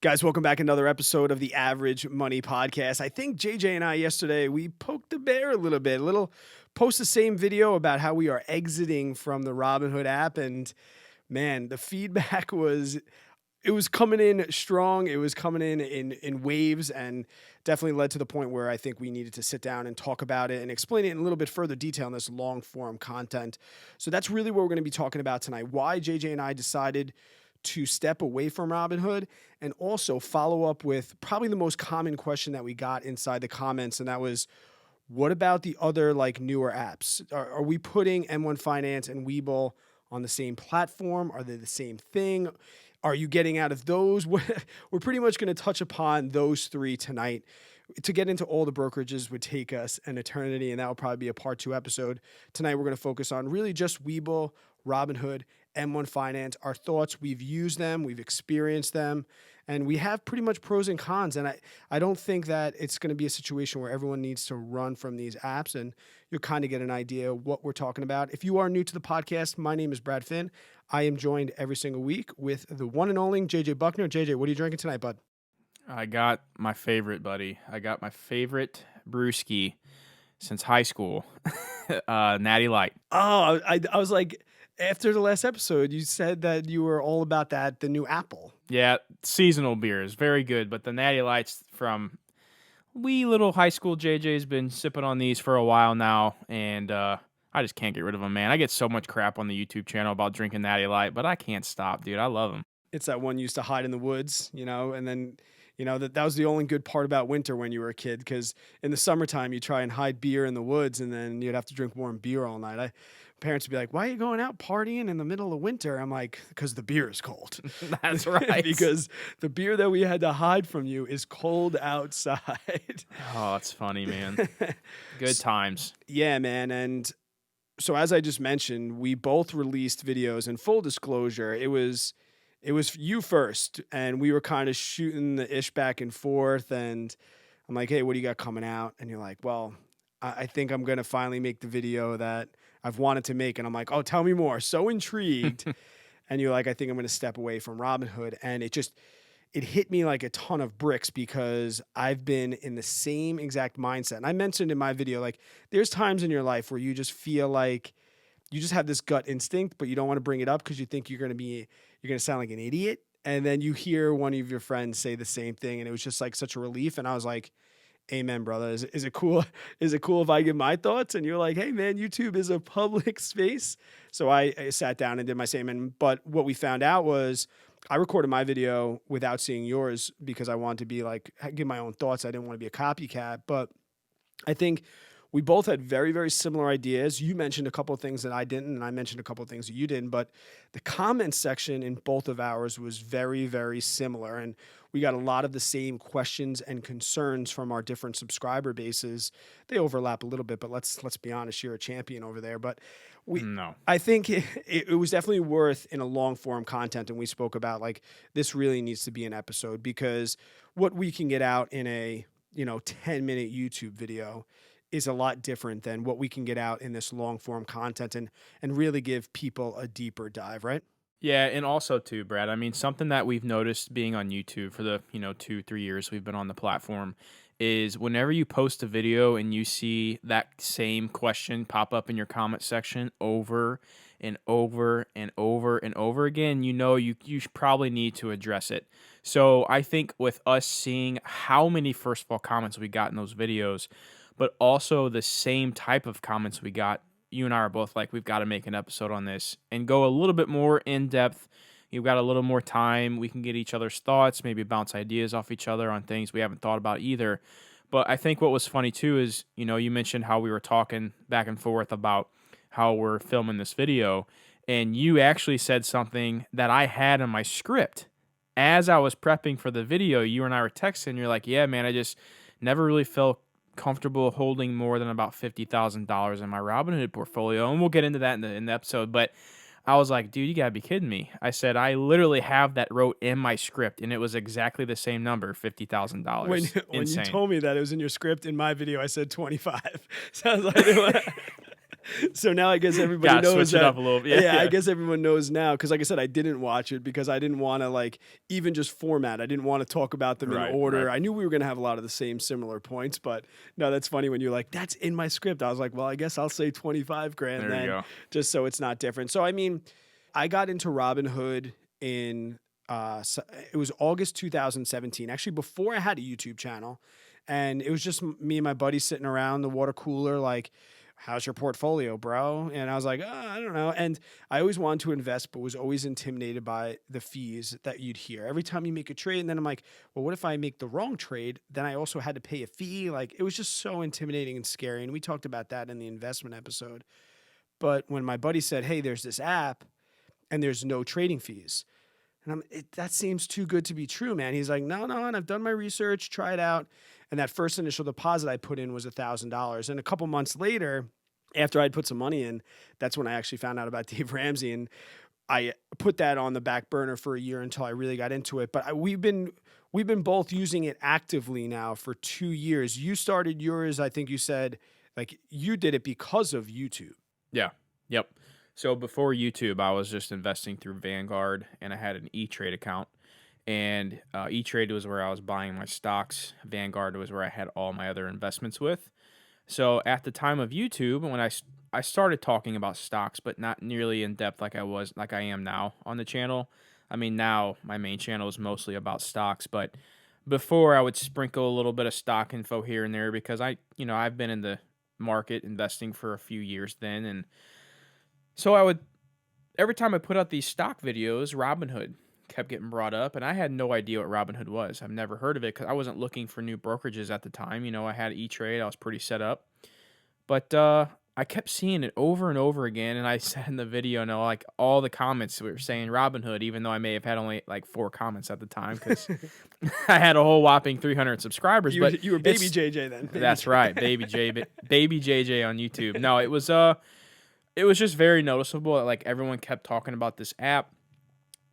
Guys, welcome back. Another episode of the Average Money Podcast. I think JJ and I yesterday, we poked the bear a little bit. Post the same video about how we are exiting from the Robinhood app. And man, the feedback it was coming in strong. It was coming in waves, and definitely led to the point where I think we needed to sit down and talk about it and explain it in a little bit further detail in this long form content. So that's really what we're going to be talking about tonight. Why JJ and I decided to step away from Robinhood, and also follow up with probably the most common question that we got inside the comments. And that was, what about the other newer apps? Are we putting M1 Finance and Webull on the same platform? Are they the same thing? Are you getting out of those? We're pretty much going to touch upon those three tonight. To get into all the brokerages would take us an eternity, and that will probably be a part 2 episode. Tonight, we're going to focus on really just Webull, Robinhood, M1 Finance, our thoughts. We've used them, we've experienced them, and we have pretty much pros and cons. And I don't think that it's going to be a situation where everyone needs to run from these apps, and you'll kind of get an idea of what we're talking about. If you are new to the podcast, my name is Brad Finn. I am joined every single week with the one and only JJ Buckner. JJ, what are you drinking tonight, bud? I got my favorite, buddy. I got my favorite brewski since high school, Natty Light. Oh, I was like, after the last episode, you said that you were all about the new apple. Yeah, seasonal beers, very good. But the Natty Lights from wee little high school JJ's been sipping on these for a while now, and I just can't get rid of them, man. I get so much crap on the YouTube channel about drinking Natty Light, but I can't stop, dude. I love them. It's that one you used to hide in the woods, and then that was the only good part about winter when you were a kid, because in the summertime you try and hide beer in the woods, and then you'd have to drink warm beer all night. Parents would be like, "Why are you going out partying in the middle of winter?" I'm like, "Because the beer is cold." That's right. Because the beer that we had to hide from you is cold outside. Oh, it's funny, man. Good times. Yeah, man. And so, as I just mentioned, we both released videos, and full disclosure, it was you first, and we were kind of shooting the ish back and forth, and I'm like, "Hey, what do you got coming out?" And you're like, "Well, I think I'm going to finally make the video that I've wanted to make." And I'm like, "Oh, tell me more." So intrigued. And you're like, "I think I'm going to step away from Robinhood." And it hit me like a ton of bricks, because I've been in the same exact mindset. And I mentioned in my video, there's times in your life where you just feel like you just have this gut instinct, but you don't want to bring it up because you think you're going to sound like an idiot. And then you hear one of your friends say the same thing, and it was just like such a relief. And I was like, "Amen, brother. Is it cool? Is it cool if I give my thoughts?" And you're like, "Hey, man, YouTube is a public space." So I sat down and did my same. But what we found out was I recorded my video without seeing yours, because I wanted to be give my own thoughts. I didn't want to be a copycat. But I think we both had very, very similar ideas. You mentioned a couple of things that I didn't, and I mentioned a couple of things that you didn't. But the comment section in both of ours was very, very similar. And we got a lot of the same questions and concerns from our different subscriber bases. They overlap a little bit, but let's be honest, you're a champion over there. But No. I think it was definitely worth in a long form content. And we spoke about this really needs to be an episode, because what we can get out in a 10-minute YouTube video is a lot different than what we can get out in this long form content, and really give people a deeper dive, right? Yeah, and also too, Brad, I mean, something that we've noticed being on YouTube for the, 2-3 years we've been on the platform is whenever you post a video and you see that same question pop up in your comment section over and over and over and over again, you probably need to address it. So I think with us seeing how many first of all comments we got in those videos, but also the same type of comments we got, you and I are both like, we've got to make an episode on this and go a little bit more in depth. You've got a little more time. We can get each other's thoughts, maybe bounce ideas off each other on things we haven't thought about either. But I think what was funny too is, you mentioned how we were talking back and forth about how we're filming this video, and you actually said something that I had in my script. As I was prepping for the video, you and I were texting, you're like, "Yeah, man, I just never really felt comfortable holding more than about $50,000 in my Robinhood portfolio." And we'll get into that in the episode. But I was like, "Dude, you gotta be kidding me." I said, "I literally have that wrote in my script, and it was exactly the same number, $50,000. When you Insane. told me that it was in your script, in my video I said 25. Sounds like So now I guess everybody Gotta knows switch it that. up a little bit. Yeah, Yeah, I yeah. guess everyone knows now because, like I said, I didn't watch it because I didn't want to like even just format. I didn't want to talk about them in Right, right. order. I knew we were going to have a lot of the same similar points, but no, that's funny when you're like, "That's in my script." I was like, "Well, I guess I'll say 25 grand There you then, go. just so it's not different." So I mean, I got into Robinhood in it was August 2017, actually before I had a YouTube channel, and it was just me and my buddy sitting around the water cooler, like, "How's your portfolio, bro?" And I was like, I don't know." And I always wanted to invest, but was always intimidated by the fees that you'd hear every time you make a trade. And then I'm like, well, what if I make the wrong trade? Then I also had to pay a fee. Like it was just so intimidating and scary. And we talked about that in the investment episode. But when my buddy said, "Hey, there's this app and there's no trading fees," and that seems too good to be true, man. He's like, "No, no, and I've done my research, try it out." And that first initial deposit I put in was $1,000. And a couple months later, after I'd put some money in, that's when I actually found out about Dave Ramsey, and I put that on the back burner for a year until I really got into it. But we've been both using it actively now for 2 years. You started yours, I think you said, like you did it because of YouTube. Yeah. Yep. So before YouTube, I was just investing through Vanguard, and I had an E-Trade account. And E-Trade was where I was buying my stocks. Vanguard was where I had all my other investments with. So at the time of YouTube, when I started talking about stocks, but not nearly in depth like I am now on the channel. I mean, now my main channel is mostly about stocks, but before I would sprinkle a little bit of stock info here and there because I've been in the market investing for a few years then, and so I would every time I put out these stock videos, Robinhood kept getting brought up, and I had no idea what Robinhood was. I've never heard of it because I wasn't looking for new brokerages at the time. I had E-Trade, I was pretty set up. But I kept seeing it over and over again, and I said in the video, no, like all the comments were saying Robinhood, even though I may have had only like 4 comments at the time because I had a whole whopping 300 subscribers. You were, But you were baby it's JJ then. Baby that's JJ. right, baby JJ on YouTube. No, it was just very noticeable that like everyone kept talking about this app.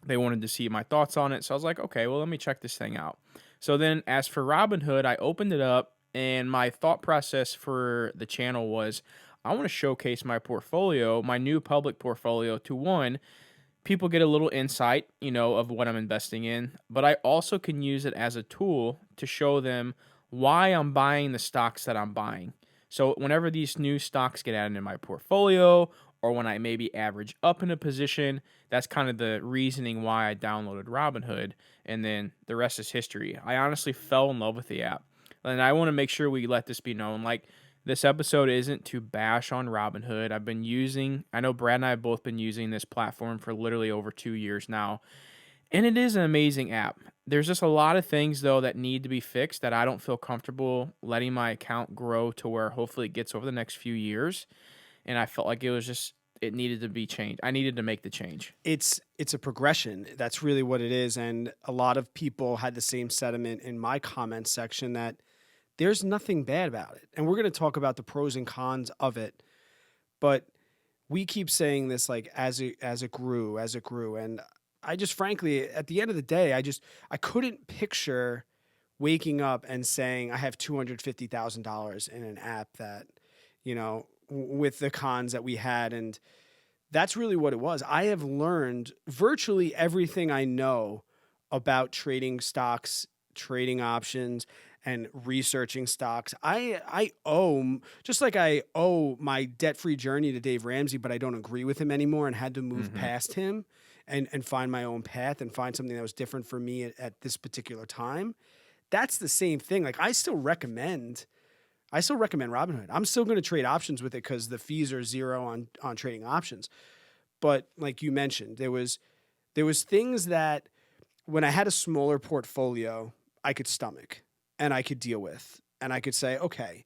They wanted to see my thoughts on it. So I was like, okay, well, let me check this thing out. So then as for Robinhood, I opened it up, and my thought process for the channel was I want to showcase my portfolio, my new public portfolio, to one, people get a little insight, of what I'm investing in, but I also can use it as a tool to show them why I'm buying the stocks that I'm buying. So whenever these new stocks get added in my portfolio, or when I maybe average up in a position, that's kind of the reasoning why I downloaded Robinhood, and then the rest is history. I honestly fell in love with the app, and I want to make sure we let this be known. Like, this episode isn't to bash on Robinhood. I know Brad and I have both been using this platform for literally over 2 years now, and it is an amazing app. There's just a lot of things, though, that need to be fixed that I don't feel comfortable letting my account grow to where hopefully it gets over the next few years. And I felt like it needed to be changed. I needed to make the change. It's a progression. That's really what it is. And a lot of people had the same sentiment in my comment section that there's nothing bad about it. And we're going to talk about the pros and cons of it. But we keep saying this like as it grew, as it grew. And I just frankly, at the end of the day, I couldn't picture waking up and saying I have $250,000 in an app that, with the cons that we had. And that's really what it was. I have learned virtually everything I know about trading stocks, trading options, and researching stocks. I owe, just like I owe my debt-free journey to Dave Ramsey, but I don't agree with him anymore and had to move Mhm. past him and find my own path and find something that was different for me at this particular time. That's the same thing. Like I still recommend Robinhood. I'm still going to trade options with it because the fees are zero on trading options. But like you mentioned, there was things that when I had a smaller portfolio, I could stomach and I could deal with. And I could say, okay,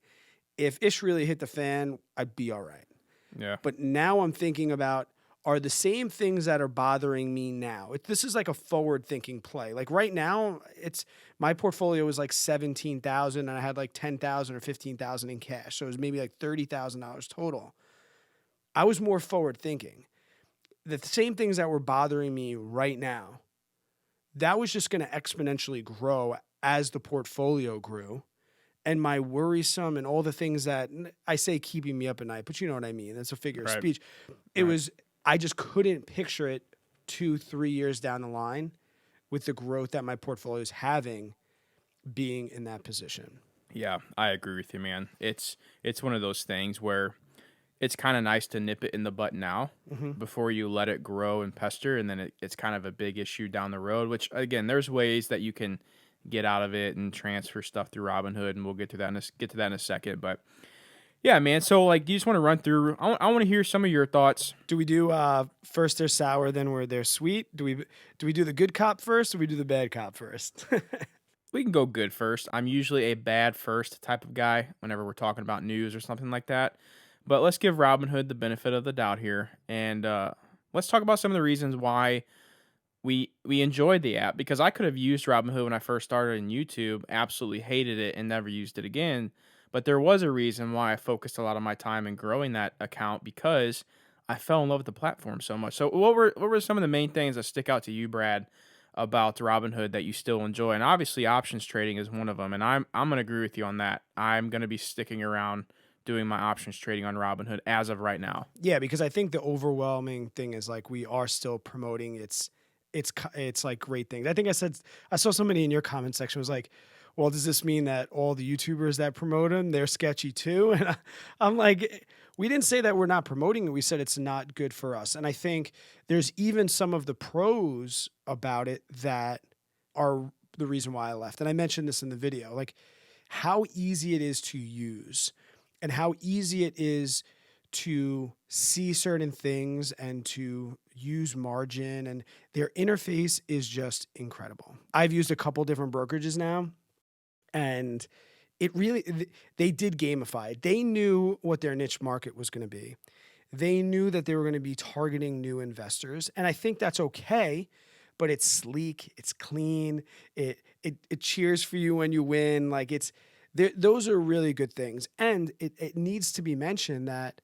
if ish really hit the fan, I'd be all right. Yeah. But now I'm thinking about, are the same things that are bothering me now. This is like a forward thinking play. Like right now, it's my portfolio was like 17,000 and I had like 10,000 or 15,000 in cash. So it was maybe like $30,000 total. I was more forward thinking. The same things that were bothering me right now, that was just going to exponentially grow as the portfolio grew. and my worrisome and all the things that I say keeping me up at night, but you know what I mean. That's a figure of Right. speech. It Right. was, I just couldn't picture it 2, 3 years down the line with the growth that my portfolio is having being in that position. Yeah, I agree with you, man. It's one of those things where it's kind of nice to nip it in the butt now Hmm. before you let it grow and pester, and then it's kind of a big issue down the road. Which again, there's ways that you can get out of it and transfer stuff through Robinhood, and we'll get to that get to that in a second. But yeah, man. So like, you just want to run through? I want to hear some of your thoughts. Do we do first they're sour, then they're sweet? Do we do the good cop first, or we do the bad cop first? We can go good first. I'm usually a bad first type of guy whenever we're talking about news or something like that. But let's give Robinhood the benefit of the doubt here, and let's talk about some of the reasons why we enjoyed the app. Because I could have used Robinhood when I first started in YouTube, absolutely hated it, and never used it again. But there was a reason why I focused a lot of my time in growing that account, because I fell in love with the platform so much. So what were some of the main things that stick out to you, Brad, about Robinhood that you still enjoy? And obviously options trading is one of them, and I'm gonna agree with you on that. I'm gonna be sticking around doing my options trading on Robinhood as of right now. Yeah, because I think the overwhelming thing is like we are still promoting it's like great things. I think I saw somebody in your comment section was like, "Well, does this mean that all the YouTubers that promote them, they're sketchy too?" And I'm like, we didn't say that we're not promoting it. We said it's not good for us. And I think there's even some of the pros about it that are the reason why I left. And I mentioned this in the video, like how easy it is to use and how easy it is to see certain things and to use margin, and their interface is just incredible. I've used a couple different brokerages now, and it really they did gamify it. They knew what their niche market was going to be. They knew that they were going to be targeting new investors, and I think that's okay, but it's sleek, it's clean, it cheers for you when you win. Like those are really good things. And it needs to be mentioned that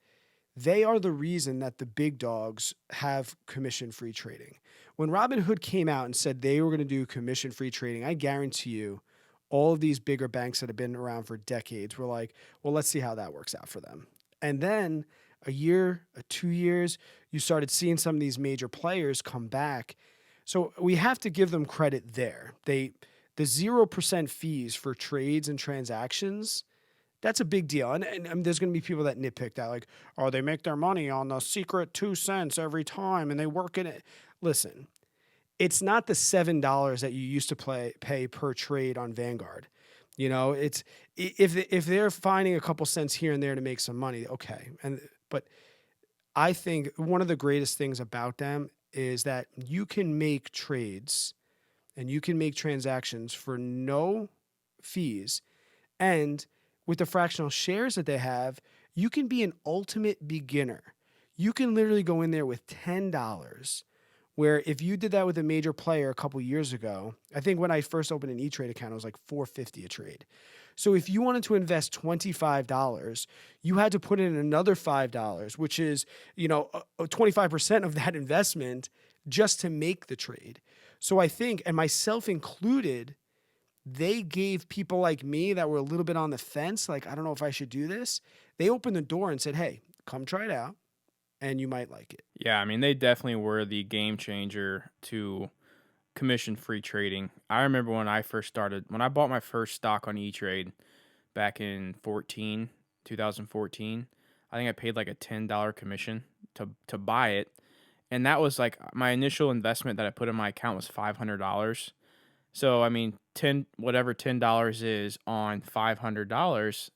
they are the reason that the big dogs have commission free trading. When Robinhood came out and said they were going to do commission free trading, I guarantee you all of these bigger banks that have been around for decades were like, well, let's see how that works out for them. And then a year, 2 years, you started seeing some of these major players come back. So we have to give them credit there. The 0% fees for trades and transactions, that's a big deal. And there's going to be people that nitpick that, like, oh, they make their money on the secret 2 cents every time and they work in it. Listen, it's not the $7 that you used to pay per trade on Vanguard. You know, it's if they're finding a couple cents here and there to make some money, okay. But I think one of the greatest things about them is that you can make trades and you can make transactions for no fees. And with the fractional shares that they have, you can be an ultimate beginner. You can literally go in there with $10, where if you did that with a major player a couple years ago, I think when I first opened an E-Trade account, it was like $4.50 a trade. So if you wanted to invest $25, you had to put in another $5, which is, 25% of that investment just to make the trade. So I think, and myself included, they gave people like me that were a little bit on the fence, like, I don't know if I should do this. They opened the door and said, hey, come try it out and you might like it. Yeah, I mean, they definitely were the game changer to commission free trading. I remember when I first started, when I bought my first stock on E-Trade back in 2014, I think I paid like a $10 commission to buy it. And that was like my initial investment that I put in my account was $500. So, I mean, $10 is on $500,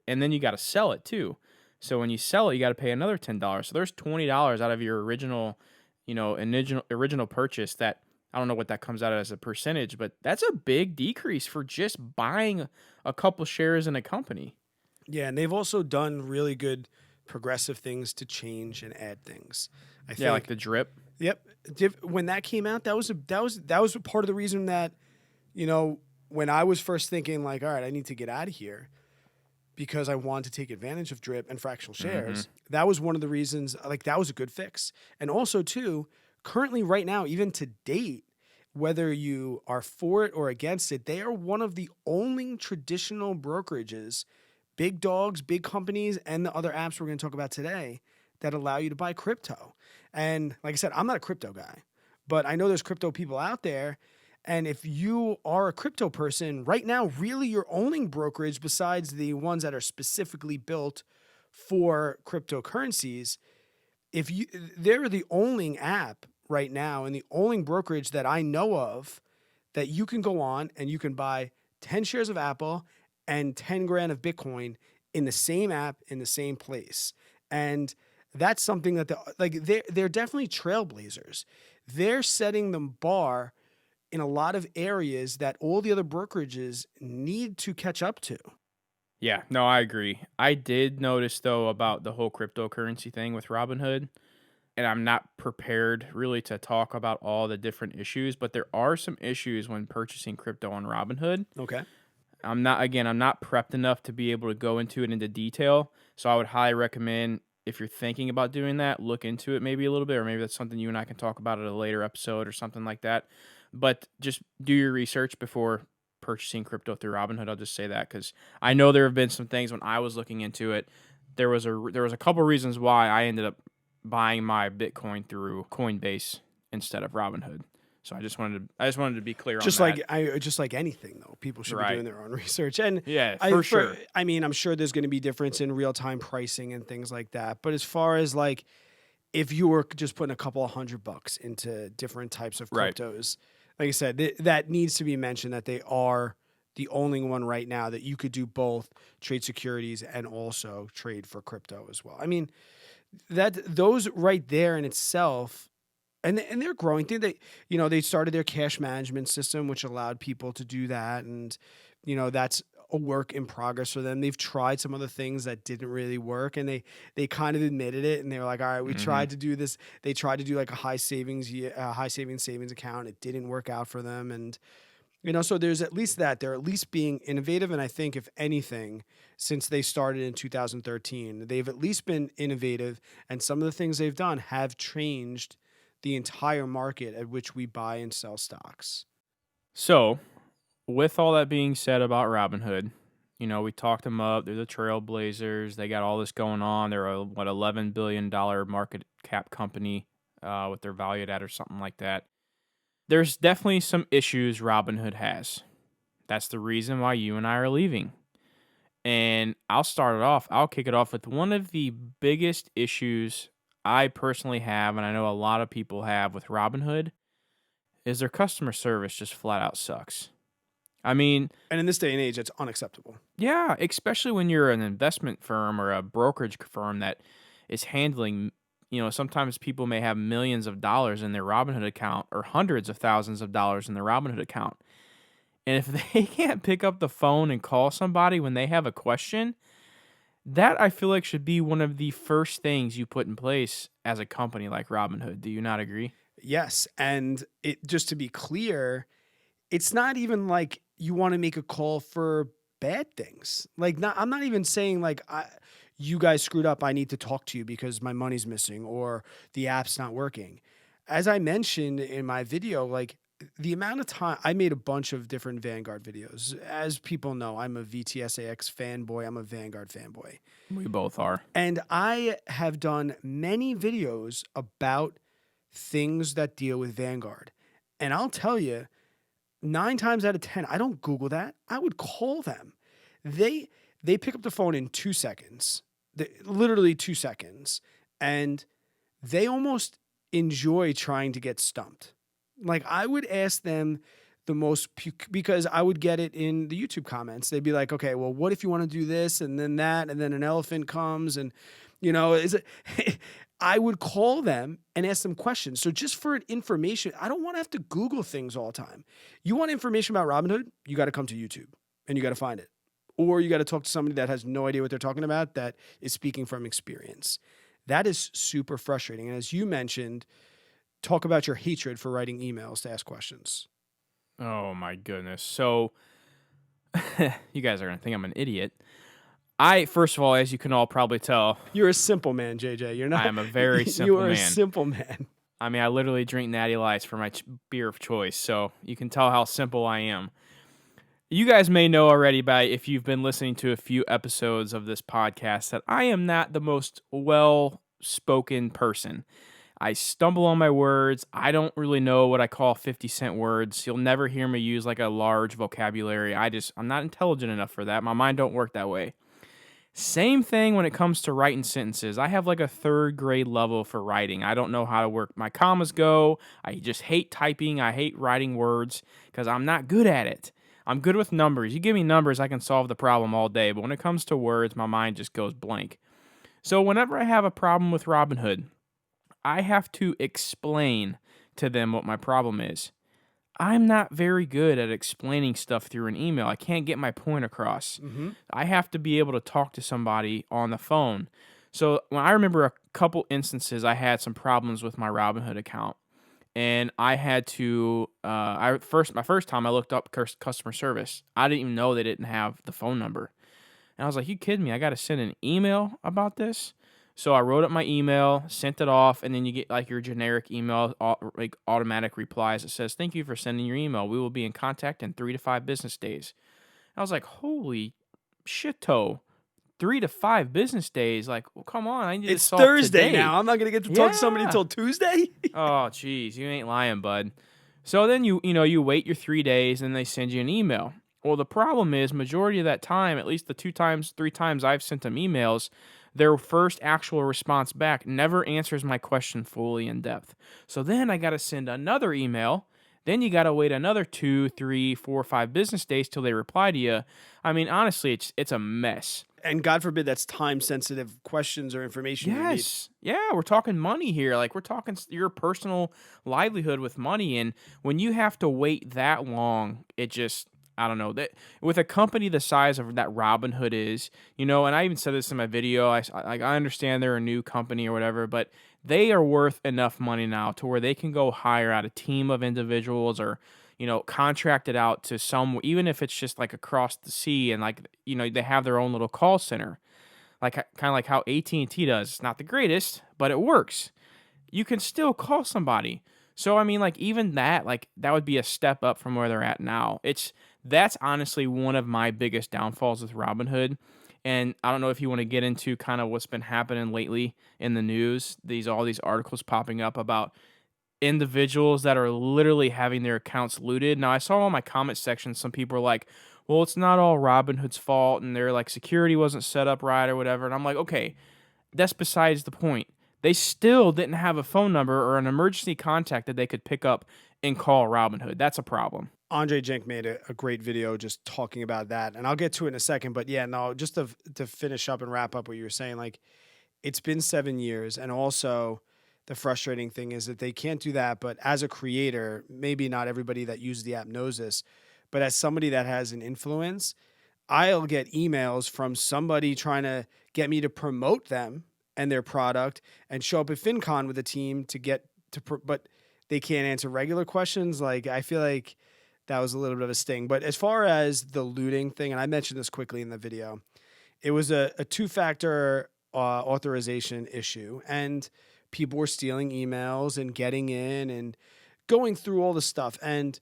and then you got to sell it too. So when you sell it, you got to pay another $10. So there's $20 out of your original purchase. That I don't know what that comes out as a percentage, but that's a big decrease for just buying a couple shares in a company. Yeah, and they've also done really good progressive things to change and add things. I Yeah, like think. the drip. Yep. When that came out, that was a part of the reason that, when I was first thinking like, all right, I need to get out of here because I wanted to take advantage of drip and fractional Mhm. shares. That was one of the reasons, like that was a good fix. And also too, currently right now, even to date, whether you are for it or against it, they are one of the only traditional brokerages, big dogs, big companies, and the other apps we're going to talk about today that allow you to buy crypto. And like I said, I'm not a crypto guy, but I know there's crypto people out there. And if you are a crypto person right now, really your only brokerage besides the ones that are specifically built for cryptocurrencies, if you they're the only app right now and the only brokerage that I know of that you can go on and you can buy 10 shares of Apple and 10 grand of Bitcoin in the same app in the same place. And that's something that they're definitely trailblazers. They're setting the bar in a lot of areas that all the other brokerages need to catch up to. Yeah, no, I agree. I did notice though about the whole cryptocurrency thing with Robinhood, and I'm not prepared really to talk about all the different issues, but there are some issues when purchasing crypto on Robinhood. Okay. I'm not prepped enough to be able to go into it into detail. So I would highly recommend if you're thinking about doing that, look into it maybe a little bit, or maybe that's something you and I can talk about at a later episode or something like that. But just do your research before purchasing crypto through Robinhood. I'll just say that because I know there have been some things when I was looking into it. There was a couple reasons why I ended up buying my Bitcoin through Coinbase instead of Robinhood. So I just wanted to be clear on that. Just like anything though, people should be Right. doing their own research. And Yeah, for sure. I mean, I'm sure there's going to be difference in real time pricing and things like that. But as far as like if you were just putting a couple of $100 into different types of Right. cryptos, like I said, that needs to be mentioned that they are the only one right now that you could do both trade securities and also trade for crypto as well. I mean, that those right there in itself, and they're growing. They started their cash management system, which allowed people to do that, and that's a work in progress for them. They've tried some other things that didn't really work, and they kind of admitted it, and they were like, all right, we Mhm. tried to do this. They tried to do like a high savings account. It didn't work out for them, and so there's at least that they're at least being innovative. And I think if anything, since they started in 2013, they've at least been innovative, and some of the things they've done have changed the entire market at which we buy and sell stocks. So, with all that being said about Robinhood, we talked them up. They're the trailblazers. They got all this going on. They're a $11 billion market cap company with their valued at or something like that. There's definitely some issues Robinhood has. That's the reason why you and I are leaving. And I'll kick it off with one of the biggest issues I personally have, and I know a lot of people have with Robinhood, is their customer service just flat out sucks. I mean, And in this day and age, it's unacceptable. yeah, especially when you're an investment firm or a brokerage firm that is handling, sometimes people may have millions of dollars in their Robinhood account or hundreds of thousands of dollars in their Robinhood account. And if they can't pick up the phone and call somebody when they have a question, that I feel like should be one of the first things you put in place as a company like Robinhood. Do you not agree? Yes, and it just to be clear, it's not even like you want to make a call for bad things. Like, I'm not even saying like you guys screwed up. I need to talk to you because my money's missing or the app's not working. As I mentioned in my video, like the amount of time I made a bunch of different Vanguard videos. As people know, I'm a VTSAX fanboy. I'm a Vanguard fanboy. We both are. And I have done many videos about things that deal with Vanguard. And I'll tell you, 9 times out of 10, I don't Google that. I would call them. They pick up the phone in 2 seconds, literally 2 seconds, and they almost enjoy trying to get stumped. Like I would ask them because I would get it in the YouTube comments. They'd be like, okay, well, what if you want to do this and then that, and then an elephant comes and, is it, I would call them and ask them questions. So just for information, I don't want to have to Google things all the time. You want information about Robinhood, you got to come to YouTube and you got to find it. Or you got to talk to somebody that has no idea what they're talking about that is speaking from experience. That is super frustrating. And as you mentioned, talk about your hatred for writing emails to ask questions. Oh my goodness. So you guys are going to think I'm an idiot. First of all, as you can all probably tell, You're a simple man, JJ. You're not. I am a very You simple are a man. simple man. I mean, I literally drink Natty Lights for my beer of choice, so you can tell how simple I am. You guys may know already by if you've been listening to a few episodes of this podcast that I am not the most well spoken person. I stumble on my words. I don't really know what I call 50-cent words. You'll never hear me use like a large vocabulary. I'm not intelligent enough for that. My mind don't work that way. Same thing when it comes to writing sentences. I have like a third grade level for writing. I don't know how to work my commas go. I just hate typing. I hate writing words because I'm not good at it. I'm good with numbers. You give me numbers, I can solve the problem all day. But when it comes to words, my mind just goes blank. So whenever I have a problem with Robinhood, I have to explain to them what my problem is. I'm not very good at explaining stuff through an email. I can't get my point across. Hmm. I have to be able to talk to somebody on the phone. So when I remember a couple instances, I had some problems with my Robinhood account, and I had to. My first time I looked up customer service. I didn't even know they didn't have the phone number, and I was like, "You kidding me? I got to send an email about this." So I wrote up my email, sent it off, and then you get like your generic email, like automatic replies that says, "Thank you for sending your email. We will be in contact in 3 to 5 business days." I was like, "Holy shit-toe. 3 to 5 business days? Like, well, come on, I need this It's solved Thursday today." now. I'm not gonna get to talk to somebody Yeah. until Tuesday. Oh, jeez, you ain't lying, bud. So then you wait your 3 days and they send you an email. Well, the problem is majority of that time, at least the 2 times, 3 times I've sent them emails, their first actual response back never answers my question fully in depth. So then I got to send another email. Then you got to wait another 2, 3, 4, 5 business days till they reply to you. I mean, honestly, it's a mess. And God forbid that's time sensitive questions or information you need. Yes. Yeah, we're talking money here. Like we're talking your personal livelihood with money, and when you have to wait that long, it just I don't know that with a company the size of that Robinhood is, and I even said this in my video. I understand they're a new company or whatever, but they are worth enough money now to where they can go hire out a team of individuals or contract it out to some, even if it's just like across the sea and like they have their own little call center like kind of like how AT&T does. It's not the greatest, but it works. You can still call somebody. So I mean like even that like that would be a step up from where they're at now. That's honestly one of my biggest downfalls with Robinhood. And I don't know if you want to get into kind of what's been happening lately in the news. All these articles popping up about individuals that are literally having their accounts looted. Now, I saw on my comment section some people are like, "Well, it's not all Robinhood's fault, and their like security wasn't set up right or whatever." And I'm like, "Okay, that's besides the point. They still didn't have a phone number or an emergency contact that they could pick up and call Robinhood. That's a problem." Andre Jink made a great video just talking about that, and I'll get to it in a second. But yeah, no, just to finish up and wrap up what you were saying, like it's been 7 years, and also the frustrating thing is that they can't do that. But as a creator, maybe not everybody that uses the app knows this, but as somebody that has an influence, I'll get emails from somebody trying to get me to promote them and their product and show up at FinCon with a team to get but they can't answer regular questions. Like, I feel like that was a little bit of a sting. But as far as the looting thing, and I mentioned this quickly in the video, it was a two-factor authorization issue, and people were stealing emails and getting in and going through all the stuff. And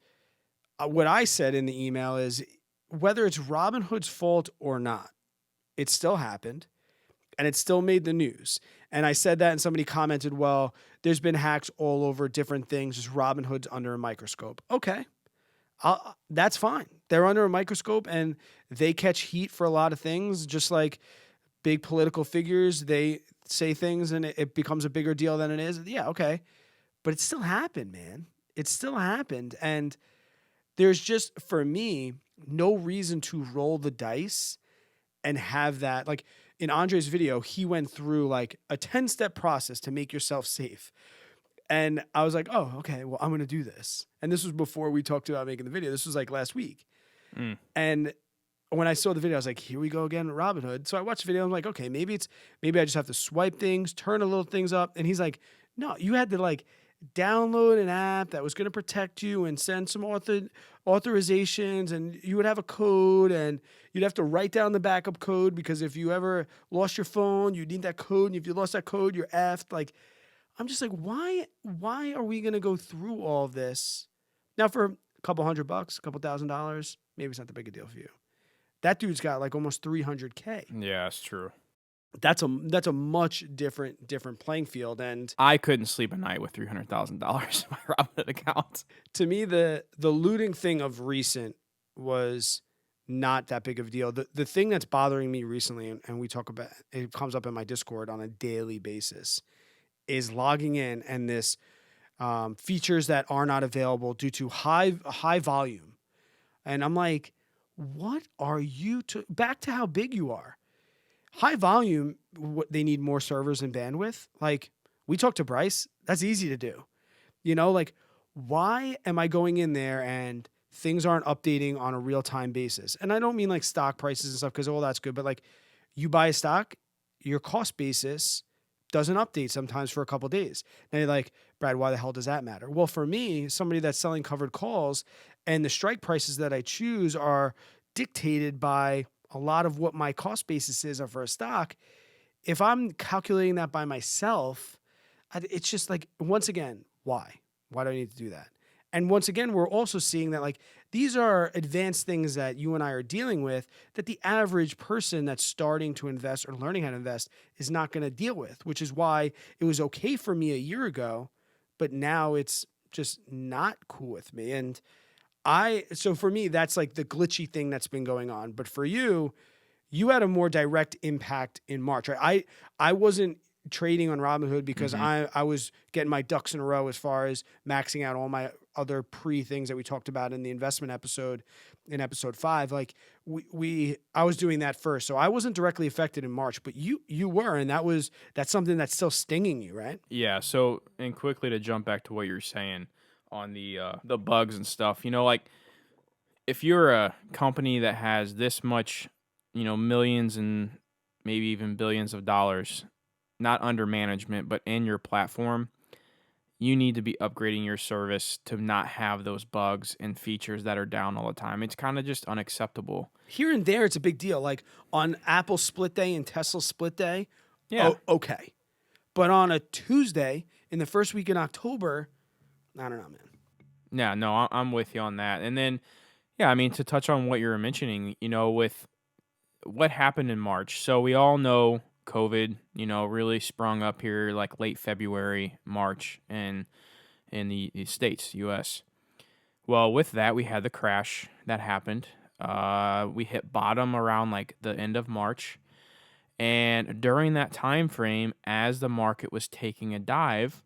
what I said in the email is whether it's Robinhood's fault or not, it still happened and it still made the news. And I said that and somebody commented, well, there's been hacks all over different things. Just Robinhood's under a microscope. Okay. That's fine. They're under a microscope and they catch heat for a lot of things, just like big political figures. They say things and it becomes a bigger deal than it is. Yeah, okay. But it still happened, man. It still happened. And there's just, for me, no reason to roll the dice and have that. Like in Andre's video, he went through like a 10-step process to make yourself safe. And I was like, oh, okay, well, I'm going to do this. And this was before we talked about making the video. This was like last week. And when I saw the video, I was like, here we go again with Robinhood. So I watched the video. I'm like, okay, maybe I just have to swipe things, turn a little things up. And he's like, no, you had to like download an app that was going to protect you and send some authorizations, and you would have a code and you'd have to write down the backup code because if you ever lost your phone, you need that code. And if you lost that code, you're effed. Like, I'm just like, why are we gonna go through all of this now for a couple $100, a couple $1,000? Maybe it's not that big a deal for you. That dude's got like almost 300K. Yeah, it's true. That's a much different playing field. And I couldn't sleep a night with $300,000 in my Robinhood account. to me, the looting thing of recent was not that big of a deal. The thing that's bothering me recently, and we talk about it, comes up in my Discord on a daily basis, is logging in and this features that are not available due to high volume. And I'm like, what are you to back to how big you are? High volume, they need more servers and bandwidth. Like we talked to Bryce, that's easy to do. Like why am I going in there and things aren't updating on a real time basis? And I don't mean like stock prices and stuff because all that's good, but like you buy a stock, your cost basis doesn't update sometimes for a couple days. Now you're like, Brad, why the hell does that matter? Well, for me, somebody that's selling covered calls and the strike prices that I choose are dictated by a lot of what my cost basis is for a stock. If I'm calculating that by myself, it's just like, once again, why? Why do I need to do that? And once again, we're also seeing that like these are advanced things that you and I are dealing with that the average person that's starting to invest or learning how to invest is not going to deal with, which is why it was okay for me a year ago, but now it's just not cool with me. And so for me, that's like the glitchy thing that's been going on. But for you, you had a more direct impact in March, right? I wasn't trading on Robinhood because I was getting my ducks in a row as far as maxing out all my other things that we talked about in the investment episode in episode 5. Like I was doing that first. So I wasn't directly affected in March, but you were, and that's something that's still stinging you, right? Yeah. So, and quickly to jump back to what you're saying on the bugs and stuff, like if you're a company that has this much, millions and maybe even billions of dollars, not under management, but in your platform, you need to be upgrading your service to not have those bugs and features that are down all the time. It's kind of just unacceptable. Here and there, it's a big deal. Like on Apple split day and Tesla split day, Yeah. okay. But on a Tuesday in the first week in October, I don't know, man. Yeah, no, I'm with you on that. And then, yeah, I mean, to touch on what you were mentioning, with what happened in March. So we all know COVID, really sprung up here like late February, March, and in the States, U.S. Well, with that, we had the crash that happened. We hit bottom around like the end of March. And during that time frame, as the market was taking a dive,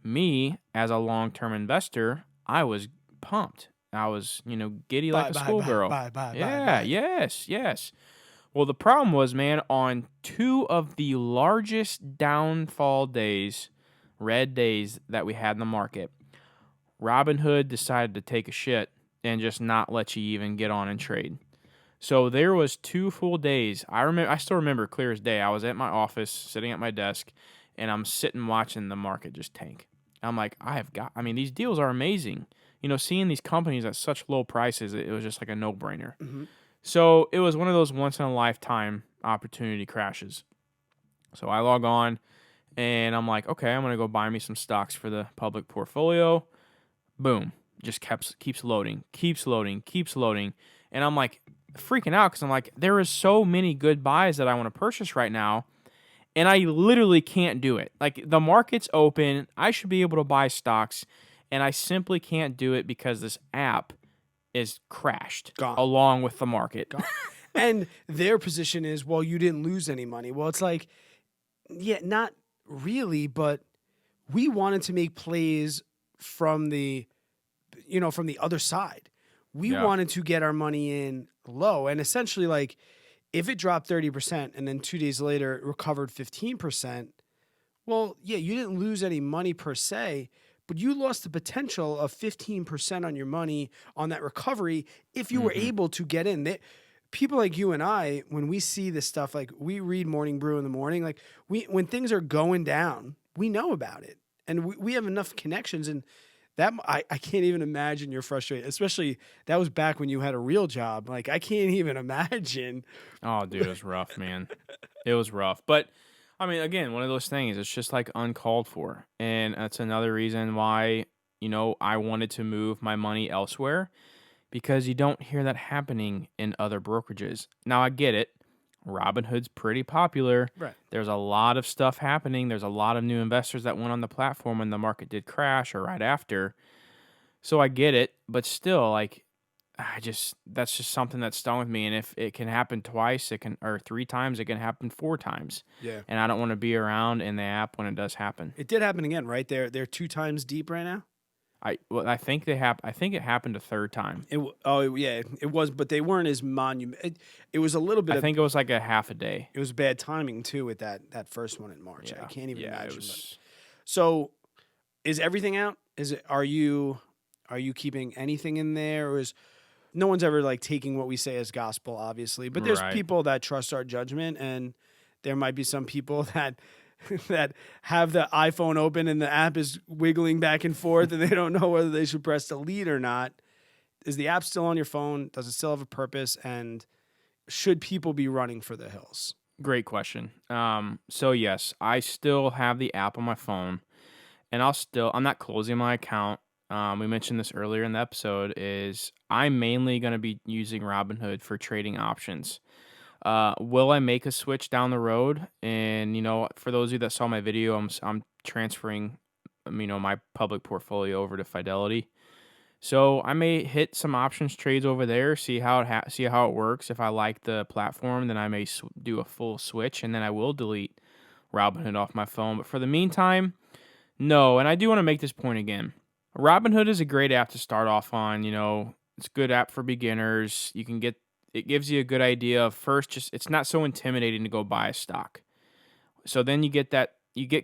me, as a long-term investor, I was pumped. I was, giddy like a schoolgirl. Yeah, yes. Well, the problem was, man, on 2 of the largest downfall days, red days that we had in the market, Robinhood decided to take a shit and just not let you even get on and trade. So there was 2 full days. I still remember clear as day. I was at my office, sitting at my desk, and I'm sitting watching the market just tank. I'm like, these deals are amazing. Seeing these companies at such low prices, it was just like a no-brainer. Mm-hmm. So it was one of those once-in-a-lifetime opportunity crashes. So I log on, and I'm like, okay, I'm going to go buy me some stocks for the public portfolio. Boom. Just keeps loading. And I'm like freaking out because I'm like, there is so many good buys that I want to purchase right now, and I literally can't do it. Like, the market's open. I should be able to buy stocks, and I simply can't do it because this app is crashed along with the market. And their position is, well, you didn't lose any money. Well, it's like, yeah, not really, but we wanted to make plays from the other side. We wanted to get our money in low, and essentially, like, if it dropped 30% and then 2 days later it recovered 15%, well, yeah, you didn't lose any money per se, but you lost the potential of 15% on your money on that recovery if you were able to get in. People like you and I, when we see this stuff, like we read Morning Brew in the morning, like when things are going down, we know about it. And we have enough connections, and that I can't even imagine you're frustrated, especially that was back when you had a real job. Like, I can't even imagine. Oh, dude, it was rough, man. It was rough. But I mean, again, one of those things, it's just like uncalled for. And that's another reason why, I wanted to move my money elsewhere because you don't hear that happening in other brokerages. Now, I get it. Robinhood's pretty popular. Right. There's a lot of stuff happening. There's a lot of new investors that went on the platform when the market did crash or right after. So I get it, but still, like, that's just something that's stung with me. And if it can happen twice, it can, or three times, it can happen four times. Yeah. And I don't want to be around in the app when it does happen. It did happen again, right? They're 2 times deep right now? I think I think it happened a third time. Yeah, it was, but they weren't as it was a little bit I of think it was like a half a day. it was bad timing too with that first one in March. I Yeah, can't even yeah, it imagine. But was. so is everything out? Are you keeping anything in there, or is no one's ever like taking what we say as gospel, obviously, but there's Right. people that trust our judgment, and there might be some people that that have the iPhone open and the app is wiggling back and forth and they don't know whether they should press delete or not. Is the app still on your phone? Does it still have a purpose? And should people be running for the hills? Great question. So yes, I still have the app on my phone, and I'm not closing my account. We mentioned this earlier in the episode. Is I'm mainly going to be using Robinhood for trading options. Will I make a switch down the road? And for those of you that saw my video, I'm transferring, my public portfolio over to Fidelity. So I may hit some options trades over there, see how it works. If I like the platform, then I may do a full switch, and then I will delete Robinhood off my phone. But for the meantime, no. And I do want to make this point again. Robinhood is a great app to start off on. It's a good app for beginners. It gives you a good idea of first. Just it's not so intimidating to go buy a stock. So then you get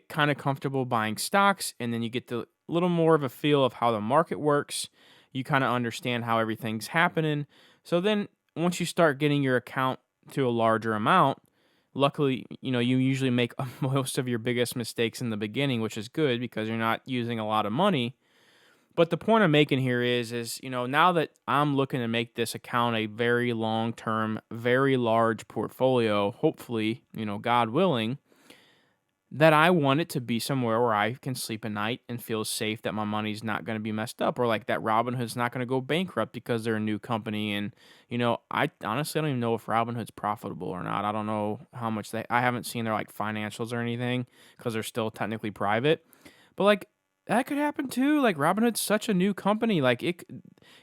kind of comfortable buying stocks, and then you get the little more of a feel of how the market works. You kind of understand how everything's happening. So then once you start getting your account to a larger amount, luckily, you usually make most of your biggest mistakes in the beginning, which is good because you're not using a lot of money. But the point I'm making here is now that I'm looking to make this account a very long-term, very large portfolio, hopefully, God willing, that I want it to be somewhere where I can sleep at night and feel safe that my money's not going to be messed up, or like that Robinhood's not going to go bankrupt because they're a new company. And, I honestly don't even know if Robinhood's profitable or not. I don't know how much I haven't seen their like financials or anything because they're still technically private. But like that could happen too. Like Robinhood's such a new company. Like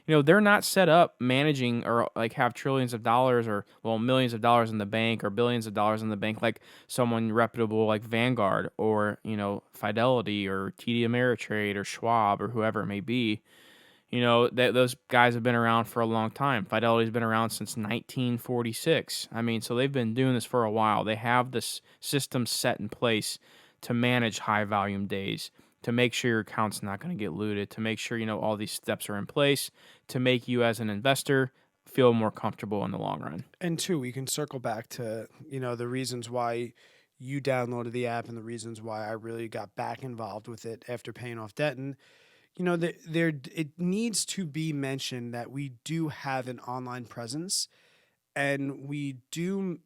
they're not set up managing or like have trillions of dollars or millions of dollars in the bank or billions of dollars in the bank like someone reputable like Vanguard or Fidelity or TD Ameritrade or Schwab or whoever it may be. Those guys have been around for a long time. Fidelity's been around since 1946. I mean, so they've been doing this for a while. They have this system set in place to manage high volume days, to make sure your account's not going to get looted, to make sure all these steps are in place to make you as an investor feel more comfortable in the long run. And two, we can circle back to, the reasons why you downloaded the app and the reasons why I really got back involved with it after paying off debt. And, it needs to be mentioned that we do have an online presence and we do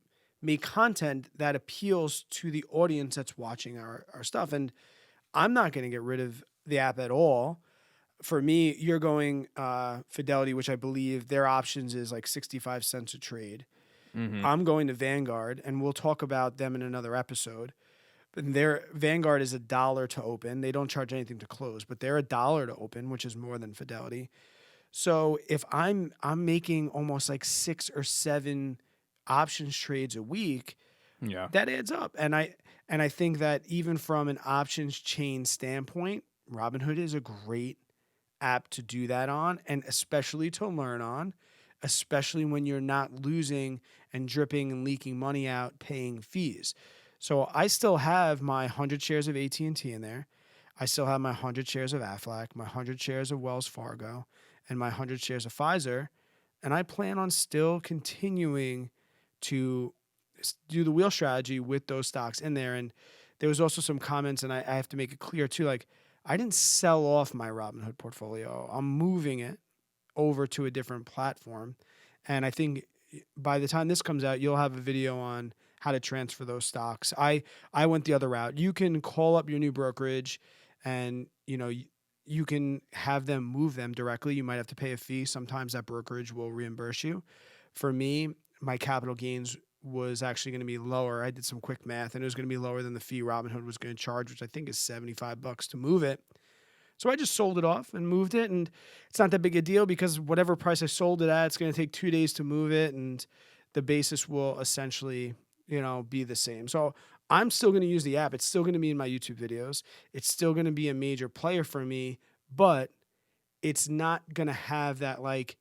make content that appeals to the audience that's watching our stuff. And I'm not going to get rid of the app at all. For me, you're going Fidelity, which I believe their options is like 65 cents a trade. Mm-hmm. I'm going to Vanguard, and we'll talk about them in another episode. But their Vanguard is $1 to open. They don't charge anything to close, but they're $1 to open, which is more than Fidelity. So if I'm making almost like 6 or 7 options trades a week, Yeah. that adds up. And I think that even from an options chain standpoint, Robinhood is a great app to do that on, and especially to learn on, especially when you're not losing and dripping and leaking money out paying fees. So I still have my 100 shares of AT&T in there. I still have my 100 shares of Aflac, my 100 shares of Wells Fargo, and my 100 shares of Pfizer. And I plan on still continuing to do the wheel strategy with those stocks in there. And there was also some comments, and I have to make it clear too, like I didn't sell off my Robinhood portfolio. I'm moving it over to a different platform. And I think by the time this comes out, you'll have a video on how to transfer those stocks. I went the other route. You can call up your new brokerage and, you can have them move them directly. You might have to pay a fee. Sometimes that brokerage will reimburse you. For me, my capital gains was actually going to be lower. I did some quick math and it was going to be lower than the fee Robinhood was going to charge, which I think is $75 to move it. So I just sold it off and moved it. And it's not that big a deal because whatever price I sold it at, it's going to take 2 days to move it. And the basis will essentially, be the same. So I'm still going to use the app. It's still going to be in my YouTube videos. It's still going to be a major player for me, but it's not going to have that, like,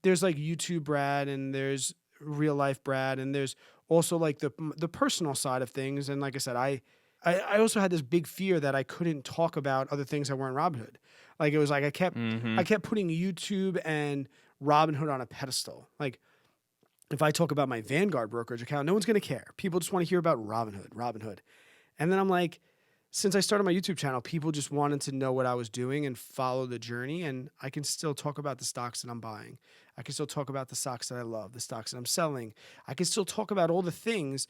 there's like YouTube Brad and there's real life Brad. And there's also like the personal side of things. And like I said, I also had this big fear that I couldn't talk about other things that weren't Robinhood. Like it was like I Mhm. kept putting YouTube and Robinhood on a pedestal. Like if I talk about my Vanguard brokerage account, no one's going to care. People just want to hear about Robinhood. And then I'm like, since I started my YouTube channel, people just wanted to know what I was doing and follow the journey. And I can still talk about the stocks that I'm buying. I can still talk about the stocks that I love, the stocks that I'm selling. I can still talk about all the things.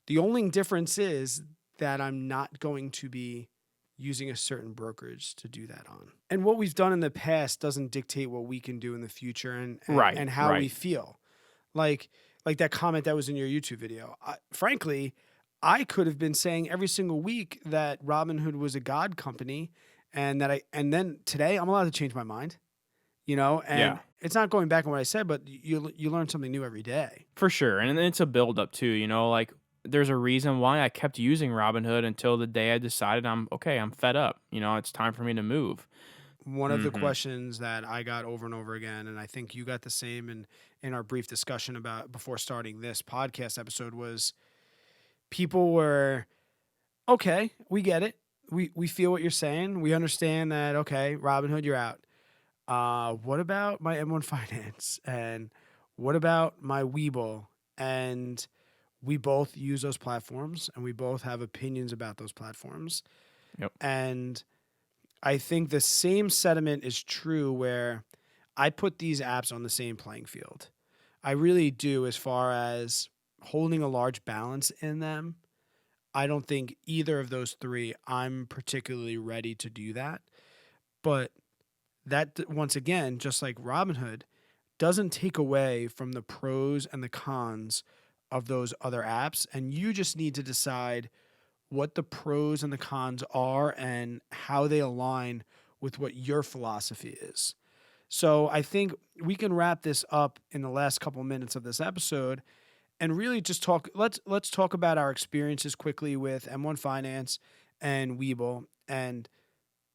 The only difference is that I'm not going to be using a certain brokerage to do that on. And what we've done in the past doesn't dictate what we can do in the future Right, and how we right. feel. Like that comment that was in your YouTube video. Frankly, I could have been saying every single week that Robinhood was a god company and then today I'm allowed to change my mind, Yeah, and it's not going back on what I said, but you learn something new every day. for sure. And it's a buildup too, like there's a reason why I kept using Robinhood until the day I decided I'm fed up. It's time for me to move. One of the Mhm. questions that I got over and over again, and I think you got the same in our brief discussion about before starting this podcast episode, was people were, okay, we get it. We feel what you're saying. We understand that, okay, Robinhood, you're out. What about my M1 Finance? And what about my Webull? And we both use those platforms and we both have opinions about those platforms. Yep. And I think the same sentiment is true where I put these apps on the same playing field. I really do, as far as holding a large balance in them. I don't think either of those three I'm particularly ready to do that. But that, once again, just like Robinhood, doesn't take away from the pros and the cons of those other apps. And you just need to decide what the pros and the cons are and how they align with what your philosophy is. So I think we can wrap this up in the last couple minutes of this episode and really just talk. Let's talk about our experiences quickly with M1 Finance and Webull and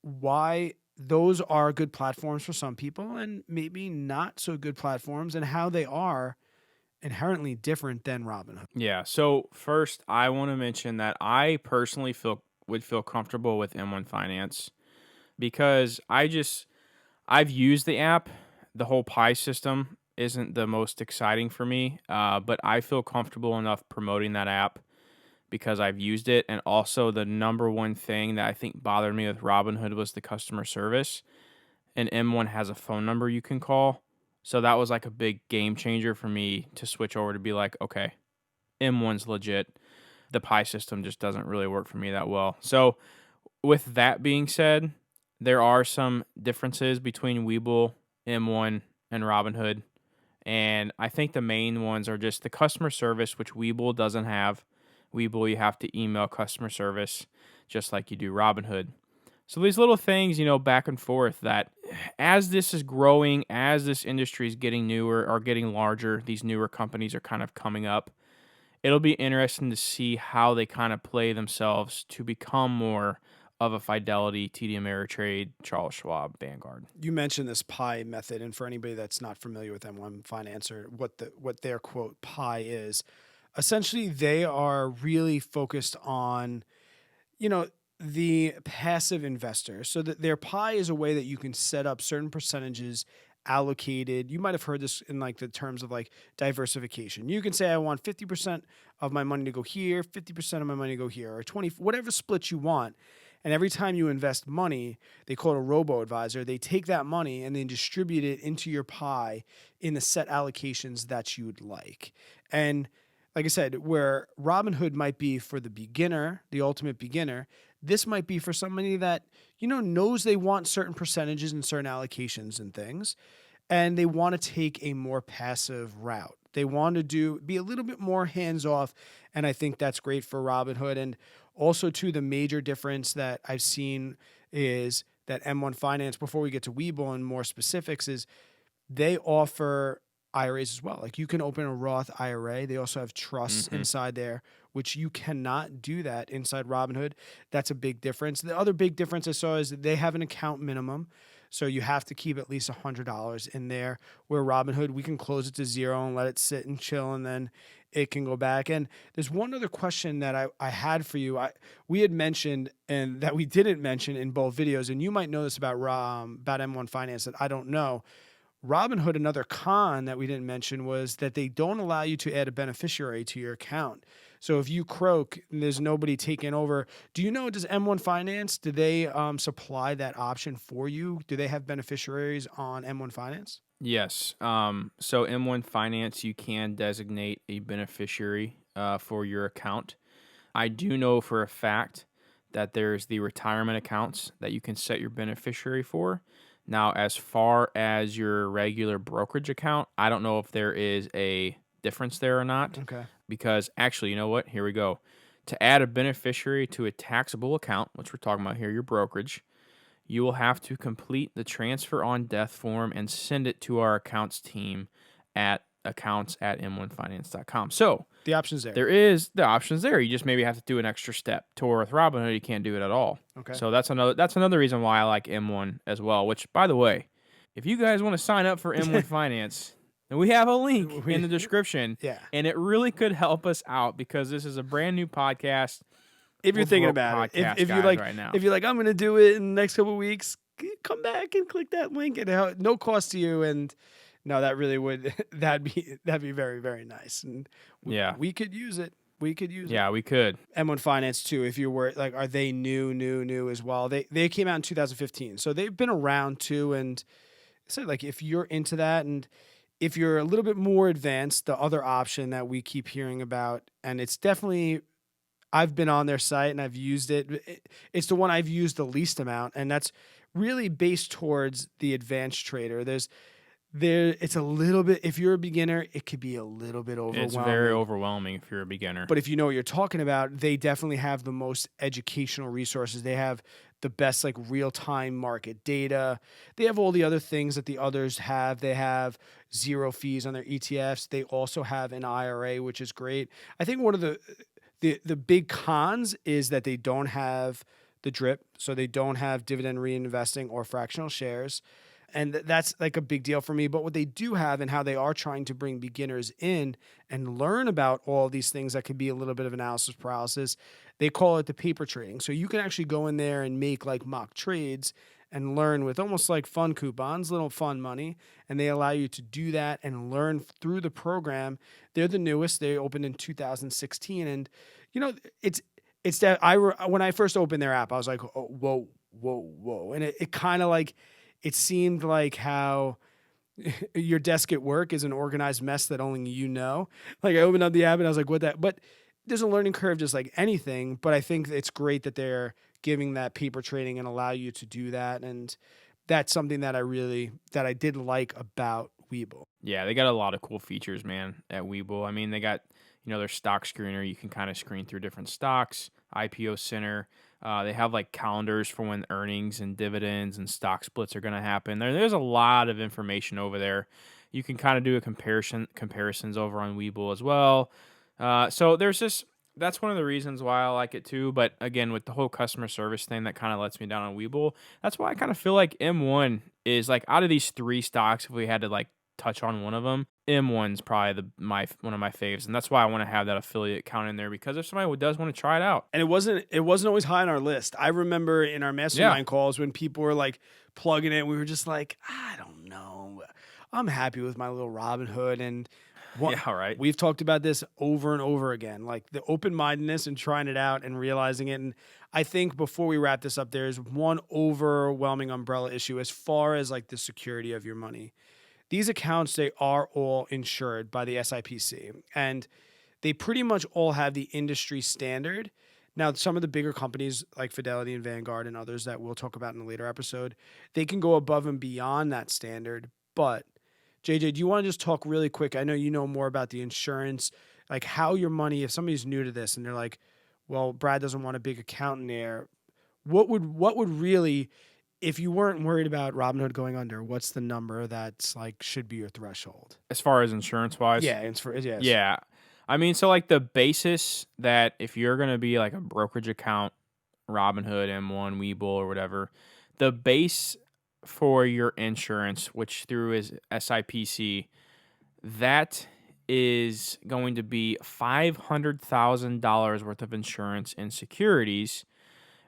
why those are good platforms for some people and maybe not so good platforms and how they are inherently different than Robinhood. Yeah. So first, I want to mention that I personally would feel comfortable with M1 Finance because I've used the app. The whole pie system isn't the most exciting for me, but I feel comfortable enough promoting that app because I've used it. And also, the number one thing that I think bothered me with Robinhood was the customer service. And M1 has a phone number you can call. So that was like a big game changer for me to switch over to be like, okay, M1's legit. The pie system just doesn't really work for me that well. So, with that being said, there are some differences between Webull, M1, and Robinhood. And I think the main ones are just the customer service, which Webull doesn't have. Webull, you have to email customer service just like you do Robinhood. So these little things, back and forth that as this is growing, as this industry is getting newer or getting larger, these newer companies are kind of coming up. It'll be interesting to see how they kind of play themselves to become more of a Fidelity, TD Ameritrade, Charles Schwab, Vanguard. You mentioned this pie method, and for anybody that's not familiar with M1 Finance or what their quote pie is, essentially they are really focused on, you know, the passive investor. So that their pie is a way that you can set up certain percentages allocated. You might have heard this in like the terms of like diversification. You can say I want 50% of my money to go here, 50% of my money to go here, or 20, whatever split you want. And every time you invest money, they call it a robo advisor. They take that money and then distribute it into your pie in the set allocations that you'd like. And like I said, where Robinhood might be for the beginner, the ultimate beginner, this might be for somebody that, knows they want certain percentages and certain allocations and things, and they want to take a more passive route. They want to be a little bit more hands off, and I think that's great for Robinhood. And also, too, the major difference that I've seen is that M1 Finance. Before we get to Webull and more specifics, is they offer IRAs as well. Like you can open a Roth IRA. They also have trusts Hmm. inside there, which you cannot do that inside Robinhood. That's a big difference. The other big difference I saw is that they have an account minimum. So you have to keep at least $100 in there. Where Robinhood, we can close it to zero and let it sit and chill, and then it can go back. And there's one other question that I had for you. We had mentioned and that we didn't mention in both videos, and you might know this about M1 Finance that I don't know. Robinhood, another con that we didn't mention was that they don't allow you to add a beneficiary to your account. So if you croak and there's nobody taking over, do you know, does M1 Finance, do they supply that option for you? Do they have beneficiaries on M1 Finance? Yes. So M1 Finance, you can designate a beneficiary for your account. I do know for a fact that there's the retirement accounts that you can set your beneficiary for. Now, as far as your regular brokerage account, I don't know if there is a difference there or not, Okay. because actually, you know what? Here we go. To add a beneficiary to a taxable account, which we're talking about here, your brokerage, you will have to complete the transfer on death form and send it to our accounts team at accounts@m1finance.com. So The option's there. there is the options there. You just maybe have to do an extra step. To where with Robinhood, you can't do it at all. Okay. So that's another reason why I like M1 as well. Which, by the way, if you guys want to sign up for M1 Finance, then we have a link in We, the description, yeah. and it really could help us out because this is a brand new podcast. If you're We're thinking broke about it, podcast if you guys like, right now. if you're like, I'm going to do it in the next couple of weeks, come back and click that link, and no cost to you. And no, that really would that'd be very, very nice, and Yeah. we could use it. We could use it. Yeah, we could. M1 Finance too. If you were like, are they new as well? They came out in 2015, so they've been around too. And so like, if you're into that, and if you're a little bit more advanced, the other option that we keep hearing about, and it's definitely, I've been on their site and I've used it. It's the one I've used the least amount, and that's really based towards the advanced trader. It's a little bit, if you're a beginner, it could be a little bit It's very overwhelming. overwhelming if you're a beginner. But if you know what you're talking about, they definitely have the most educational resources. They have the best like real-time market data. They have all the other things that the others have. They have zero fees on their ETFs. They also have an IRA, which is great. I think one of the big cons is that they don't have the drip, so they don't have dividend reinvesting or fractional shares. And that's like a big deal for me. But what they do have, and how they are trying to bring beginners in and learn about all these things that could be a little bit of analysis paralysis, they call it the paper trading. So you can actually go in there and make like mock trades and learn with almost like fun coupons, little fun money. And they allow you to do that and learn through the program. They're the newest. They opened in 2016. And, it's that when I first opened their app, I was like, oh, whoa, whoa, whoa. And it kind of like, it seemed like how your desk at work is an organized mess that only you know. Like I opened up the app and I was like, what that? But there's a learning curve just like anything. But I think it's great that they're giving that paper trading and allow you to do that. And that's something that I did like about Webull. Yeah, they got a lot of cool features, man, at Webull. I mean, they got, their stock screener. You can kind of screen through different stocks, IPO center. They have like calendars for when earnings and dividends and stock splits are going to happen. There's a lot of information over there. You can kind of do a comparisons over on Webull as well. So that's one of the reasons why I like it too. But again, with the whole customer service thing, that kind of lets me down on Webull. That's why I kind of feel like M1 is like, out of these three stocks, if we had to like touch on one of them, M1's probably one of my faves, and that's why I want to have that affiliate count in there, because if somebody does want to try it out. And it wasn't always high on our list. I remember in our mastermind calls when people were like plugging it, we were just like, I don't know. I'm happy with my little Robinhood. And Yeah, right. we've talked about this over and over again, like the open-mindedness and trying it out and realizing it. And I think before we wrap this up, there's one overwhelming umbrella issue as far as like the security of your money. These accounts, they are all insured by the SIPC. And They pretty much all have the industry standard. Now, some of the bigger companies like Fidelity and Vanguard and others that we'll talk about in a later episode, they can go above and beyond that standard. But JJ, do you want to just talk really quick? I know you know more about the insurance, like how your money, if somebody's new to this and they're like, well, Brad doesn't want a big account in there. What would really, if you weren't worried about Robinhood going under, what's the number that's like should be your threshold? As far as insurance wise, Yeah, it's for yes. yeah. I mean, so like the basis that if you're gonna be like a brokerage account, Robinhood, M1, Webull, or whatever, the base for your insurance, which through is SIPC, that is going to be $500,000 worth of insurance and securities,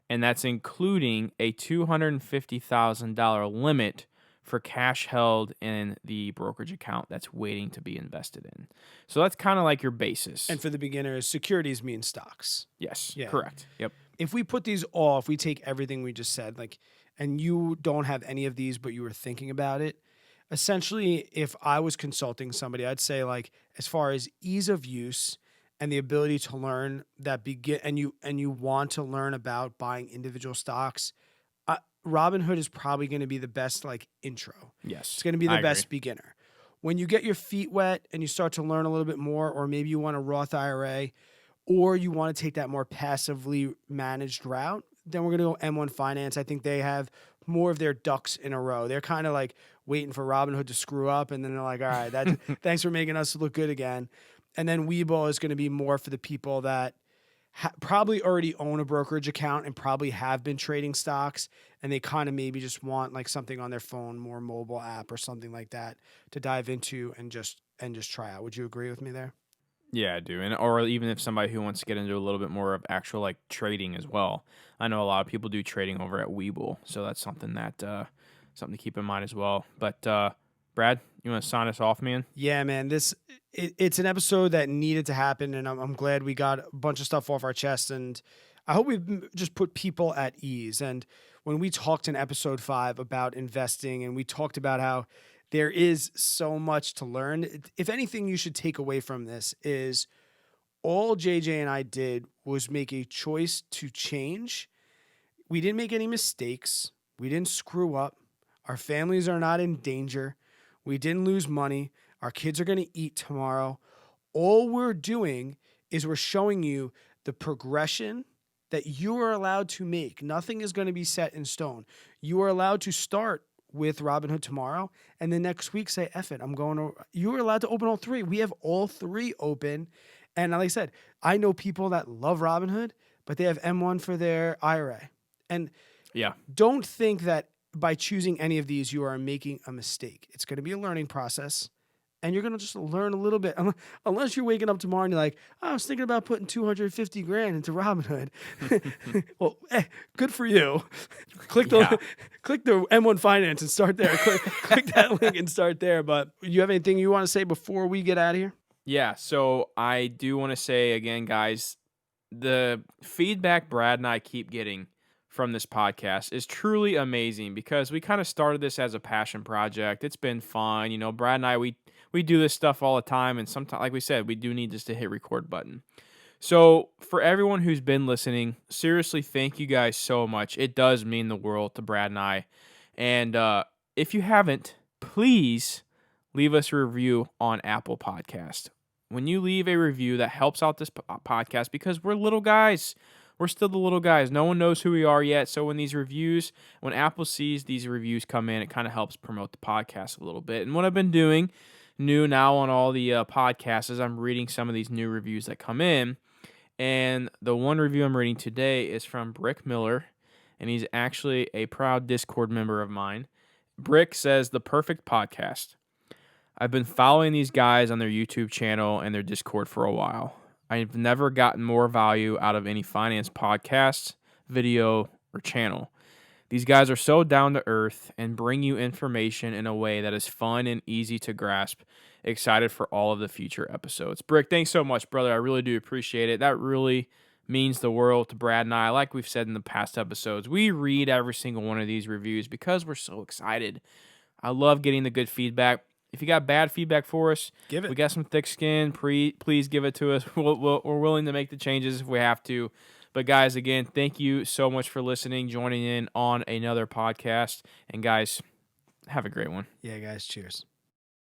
and that's including a $250,000 limit for cash held in the brokerage account that's waiting to be invested in. So that's kind of like your basis. And for the beginners, securities mean stocks. Yes, Yeah. correct. Yep. If we put these all, if we take everything we just said, like, and you don't have any of these, but you were thinking about it, essentially, if I was consulting somebody, I'd say like, as far as ease of use and the ability to learn and you want to learn about buying individual stocks, Robinhood is probably going to be the best like intro. Yes. It's going to be I the best agree. beginner. When you get your feet wet and you start to learn a little bit more, or maybe you want a Roth IRA, or you want to take that more passively managed route, then we're going to go M1 Finance. I think they have more of their ducks in a row. They're kind of like waiting for Robinhood to screw up, and then they're like, all right, thanks for making us look good again. And then Webull is going to be more for the people that probably already own a brokerage account and probably have been trading stocks, and they kind of maybe just want like something on their phone, more mobile app or something like that to dive into and just try out. Would you agree with me there? Yeah, I do. And or even if somebody who wants to get into a little bit more of actual like trading as well. I know a lot of people do trading over at Webull, so that's something that something to keep in mind as well. But Brad, you want to sign us off, man? Yeah, man. It's an episode that needed to happen, and I'm glad we got a bunch of stuff off our chest, and I hope we've just put people at ease. And when we talked in episode 5 about investing, and we talked about how there is so much to learn, if anything you should take away from this is all JJ and I did was make a choice to change. We didn't make any mistakes. We didn't screw up. Our families are not in danger. We didn't lose money. Our kids are going to eat tomorrow. All we're doing is we're showing you the progression that you are allowed to make. Nothing is going to be set in stone. You are allowed to start with Robinhood tomorrow, and the next week say, F it, I'm going to, you are allowed to open all 3. We have all 3 open. And like I said, I know people that love Robinhood, but they have M1 for their IRA. And Yeah. don't think that by choosing any of these, you are making a mistake. It's going to be a learning process, and you're going to just learn a little bit. Unless you're waking up tomorrow and you're like, oh, I was thinking about putting 250 grand into Robinhood. Well, good for you. Click Yeah. the M1 Finance and start there. Click that link and start there. But you have anything you want to say before we get out of here? Yeah, so I do want to say again, guys, the feedback Brad and I keep getting from this podcast is truly amazing because we kind of started this as a passion project. It's been fun. You know, Brad and I, we do this stuff all the time, and sometimes, like we said, we do need just to hit record button. So for everyone who's been listening, seriously, thank you guys so much. It does mean the world to Brad and I. And if you haven't, please leave us a review on Apple Podcast. When you leave a review, that helps out this podcast because we're little guys. We're still the little guys. No one knows who we are yet. So when Apple sees these reviews come in, it kind of helps promote the podcast a little bit. And what I've been doing new now on all the podcasts is I'm reading some of these new reviews that come in. And the one review I'm reading today is from Brick Miller, and he's actually a proud Discord member of mine. Brick says, the perfect podcast. I've been following these guys on their YouTube channel and their Discord for a while. I've never gotten more value out of any finance podcast, video, or channel. These guys are so down to earth and bring you information in a way that is fun and easy to grasp. Excited for all of the future episodes. Brick, thanks so much, brother. I really do appreciate it. That really means the world to Brad and I. Like we've said in the past episodes, we read every single one of these reviews because we're so excited. I love getting the good feedback. if you got bad feedback for us, Give we it. got some thick skin. Please give it to us. We're willing to make the changes if we have to. But guys, again, thank you so much for listening, joining in on another podcast. And guys, have a great one. Yeah, guys. Cheers.